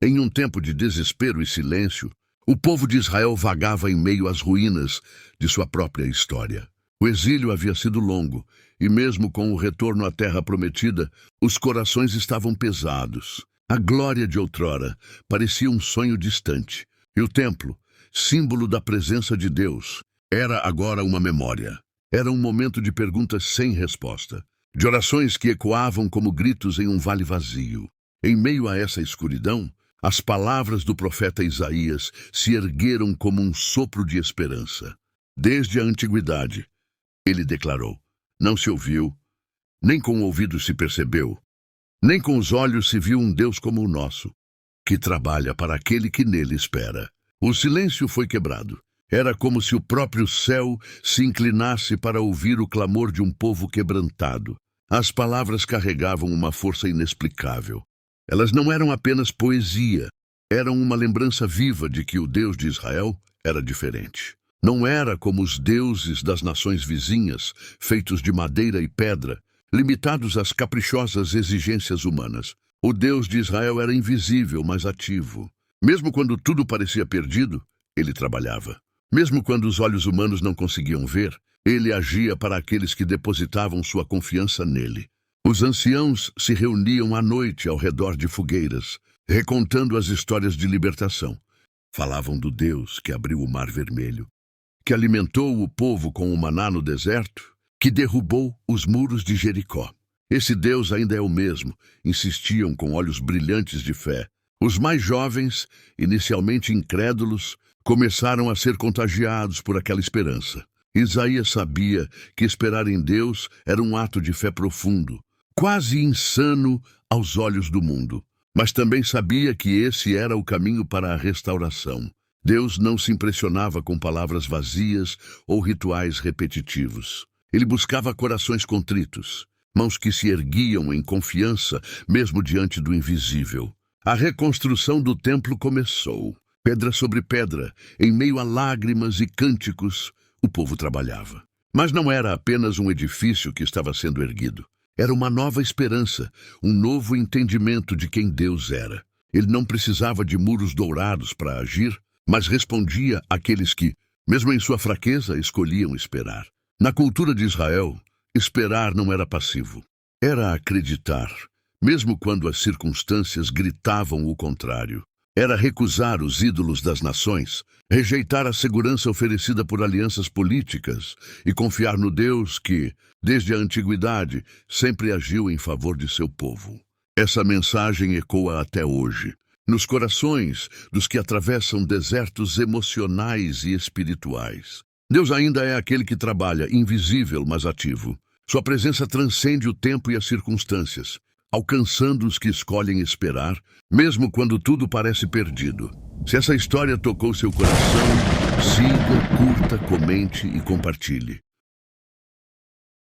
Em um tempo de desespero e silêncio, o povo de Israel vagava em meio às ruínas de sua própria história. O exílio havia sido longo, e mesmo com o retorno à terra prometida, os corações estavam pesados. A glória de outrora parecia um sonho distante, e o templo, símbolo da presença de Deus, era agora uma memória. Era um momento de perguntas sem resposta, de orações que ecoavam como gritos em um vale vazio. Em meio a essa escuridão, as palavras do profeta Isaías se ergueram como um sopro de esperança. Desde a antiguidade, ele declarou: não se ouviu, nem com o ouvido se percebeu, nem com os olhos se viu um Deus como o nosso, que trabalha para aquele que nele espera. O silêncio foi quebrado. Era como se o próprio céu se inclinasse para ouvir o clamor de um povo quebrantado. As palavras carregavam uma força inexplicável. Elas não eram apenas poesia, eram uma lembrança viva de que o Deus de Israel era diferente. Não era como os deuses das nações vizinhas, feitos de madeira e pedra, limitados às caprichosas exigências humanas. O Deus de Israel era invisível, mas ativo. Mesmo quando tudo parecia perdido, ele trabalhava. Mesmo quando os olhos humanos não conseguiam ver, ele agia para aqueles que depositavam sua confiança nele. Os anciãos se reuniam à noite ao redor de fogueiras, recontando as histórias de libertação. Falavam do Deus que abriu o Mar Vermelho, que alimentou o povo com o maná no deserto, que derrubou os muros de Jericó. Esse Deus ainda é o mesmo, insistiam com olhos brilhantes de fé. Os mais jovens, inicialmente incrédulos, começaram a ser contagiados por aquela esperança. Isaías sabia que esperar em Deus era um ato de fé profundo, quase insano aos olhos do mundo. Mas também sabia que esse era o caminho para a restauração. Deus não se impressionava com palavras vazias ou rituais repetitivos. Ele buscava corações contritos, mãos que se erguiam em confiança mesmo diante do invisível. A reconstrução do templo começou. Pedra sobre pedra, em meio a lágrimas e cânticos, o povo trabalhava. Mas não era apenas um edifício que estava sendo erguido. Era uma nova esperança, um novo entendimento de quem Deus era. Ele não precisava de muros dourados para agir, mas respondia àqueles que, mesmo em sua fraqueza, escolhiam esperar. Na cultura de Israel, esperar não era passivo. Era acreditar, mesmo quando as circunstâncias gritavam o contrário. Era recusar os ídolos das nações, rejeitar a segurança oferecida por alianças políticas e confiar no Deus que, desde a antiguidade, sempre agiu em favor de seu povo. Essa mensagem ecoa até hoje, nos corações dos que atravessam desertos emocionais e espirituais. Deus ainda é aquele que trabalha, invisível, mas ativo. Sua presença transcende o tempo e as circunstâncias, alcançando os que escolhem esperar, mesmo quando tudo parece perdido. Se essa história tocou seu coração, siga, curta, comente e compartilhe.